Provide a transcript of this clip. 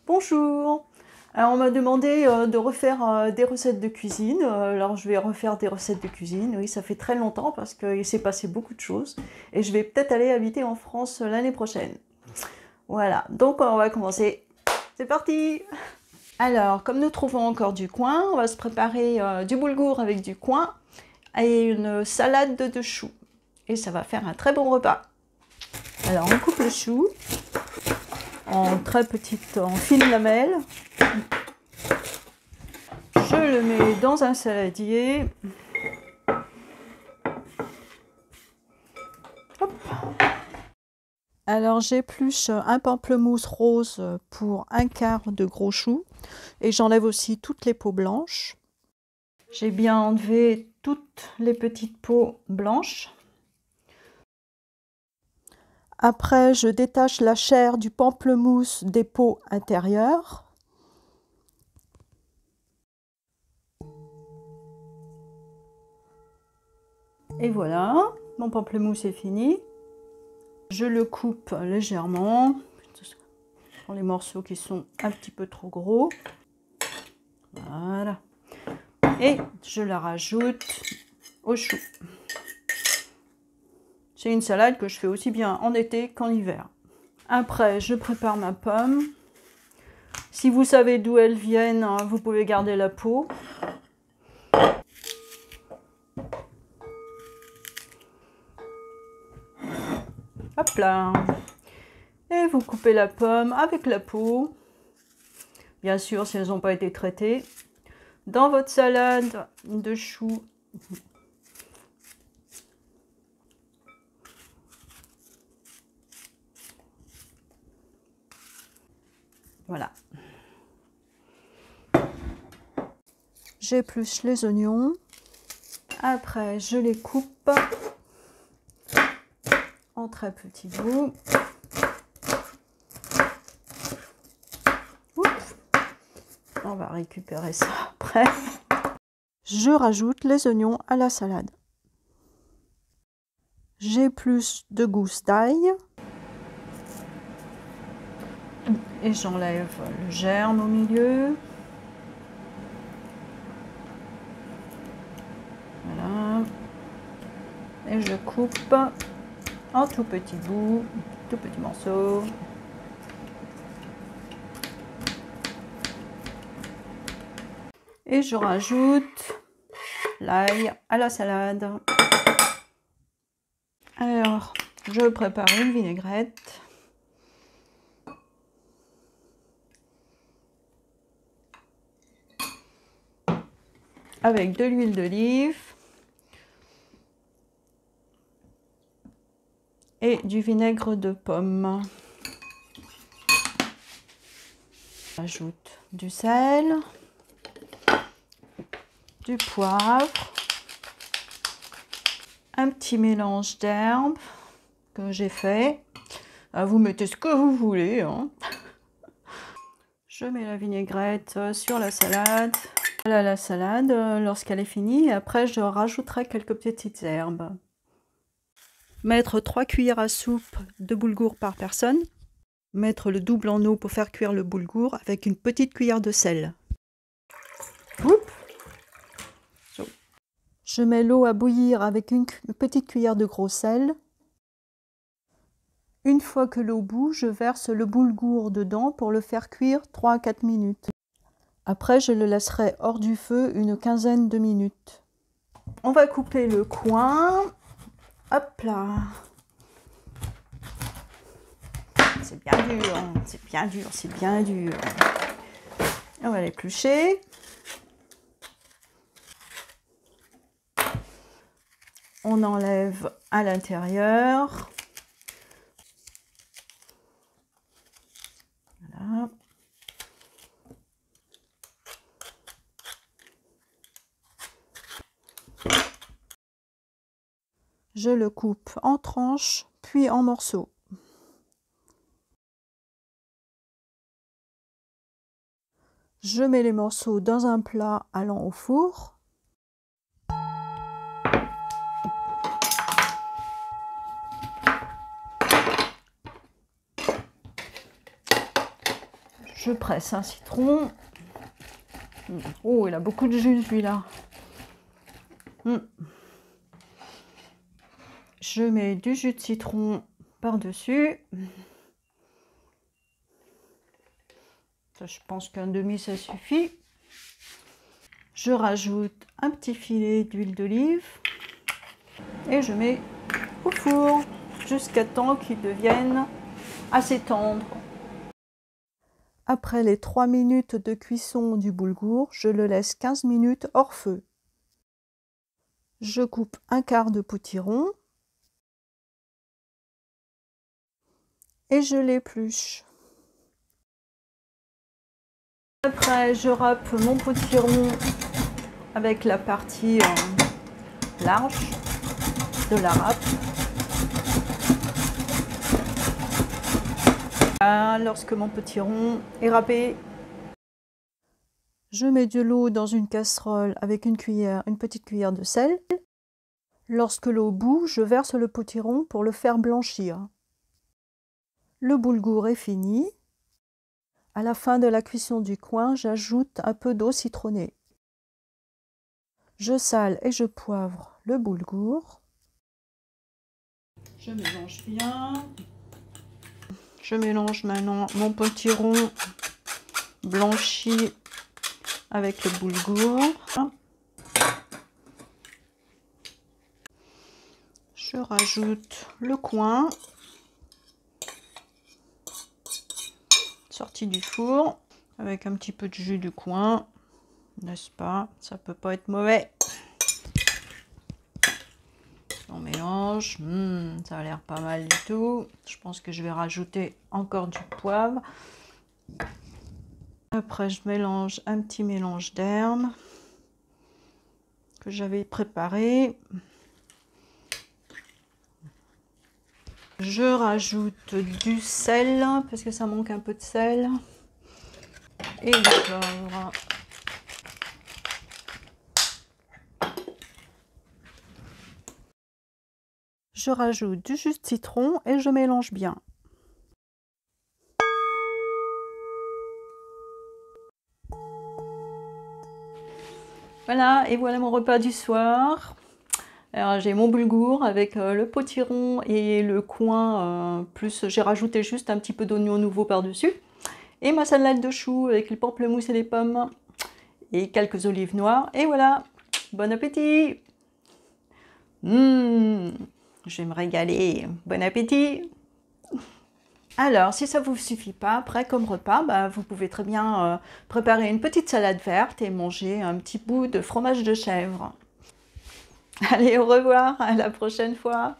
Bonjour. Alors on m'a demandé de refaire des recettes de cuisine. Alors je vais refaire des recettes de cuisine. Oui, ça fait très longtemps parce qu'il s'est passé beaucoup de choses. Et je vais peut-être aller habiter en France l'année prochaine. Voilà, donc on va commencer. C'est parti! Alors, comme nous trouvons encore du coin, on va se préparer du boulgour avec du coin et une salade de choux. Et ça va faire un très bon repas. Alors on coupe le chou en fines lamelles. Je le mets dans un saladier. Hop. Alors j'épluche un pamplemousse rose pour un quart de gros chou et j'enlève aussi toutes les peaux blanches. J'ai bien enlevé toutes les petites peaux blanches. Après, je détache la chair du pamplemousse des peaux intérieures. Et voilà, mon pamplemousse est fini. Je le coupe légèrement pour les morceaux qui sont un petit peu trop gros. Voilà. Et je la rajoute au chou. C'est une salade que je fais aussi bien en été qu'en hiver. Après, je prépare ma pomme. Si vous savez d'où elles viennent, vous pouvez garder la peau. Hop là. Et vous coupez la pomme avec la peau. Bien sûr, si elles n'ont pas été traitées. Dans votre salade de choux. Voilà. J'épluche les oignons. Après, je les coupe en très petits bouts. Oups. On va récupérer ça après. Je rajoute les oignons à la salade. J'épluche 2 gousses d'ail. Et j'enlève le germe au milieu. Voilà. Et je coupe en tout petits bouts, tout petits morceaux. Et je rajoute l'ail à la salade. Alors, je prépare une vinaigrette. Avec de l'huile d'olive et du vinaigre de pomme. J'ajoute du sel, du poivre, un petit mélange d'herbes que j'ai fait. Vous mettez ce que vous voulez, hein. Je mets la vinaigrette sur la salade. Voilà la salade lorsqu'elle est finie. Et après, je rajouterai quelques petites herbes. Mettre 3 cuillères à soupe de boulgour par personne. Mettre le double en eau pour faire cuire le boulgour avec une petite cuillère de sel. Je mets l'eau à bouillir avec une petite cuillère de gros sel. Une fois que l'eau bout, je verse le boulgour dedans pour le faire cuire 3 à 4 minutes. Après, je le laisserai hors du feu une quinzaine de minutes. On va couper le coin. Hop là. C'est bien dur, c'est bien dur, c'est bien dur. On va l'éplucher. On enlève à l'intérieur. Voilà. Je le coupe en tranches, puis en morceaux. Je mets les morceaux dans un plat allant au four. Je presse un citron. Oh, il a beaucoup de jus celui-là. Je mets du jus de citron par-dessus. Ça, je pense qu'un demi, ça suffit. Je rajoute un petit filet d'huile d'olive et je mets au four jusqu'à temps qu'il devienne assez tendre. Après les 3 minutes de cuisson du boulgour, je le laisse 15 minutes hors feu. Je coupe un quart de potiron et je l'épluche. Après, je râpe mon potiron avec la partie large de la râpe. Lorsque mon potiron est râpé, je mets de l'eau dans une casserole avec une petite cuillère de sel. Lorsque l'eau bout, je verse le potiron pour le faire blanchir. Le boulgour est fini. À la fin de la cuisson du coin, j'ajoute un peu d'eau citronnée. Je sale et je poivre le boulgour. Je mélange bien. Je mélange maintenant mon potiron blanchi avec le boulgour. Je rajoute le coin sorti du four avec un petit peu de jus du coin, n'est-ce pas? Ça peut pas être mauvais. On mélange, ça a l'air pas mal du tout. Je pense que je vais rajouter encore du poivre. Après, je mélange un petit mélange d'herbes que j'avais préparé. Je rajoute du sel parce que ça manque un peu de sel et du poivre. Je rajoute du jus de citron et je mélange bien. Voilà, et voilà mon repas du soir. Alors j'ai mon boulgour avec le potiron et le coin, plus j'ai rajouté juste un petit peu d'oignon nouveau par-dessus. Et ma salade de choux avec les pamplemousses et les pommes. Et quelques olives noires. Et voilà, bon appétit! Je vais me régaler. Bon appétit! Alors, si ça ne vous suffit pas, après comme repas, vous pouvez très bien préparer une petite salade verte et manger un petit bout de fromage de chèvre. Allez, au revoir, à la prochaine fois!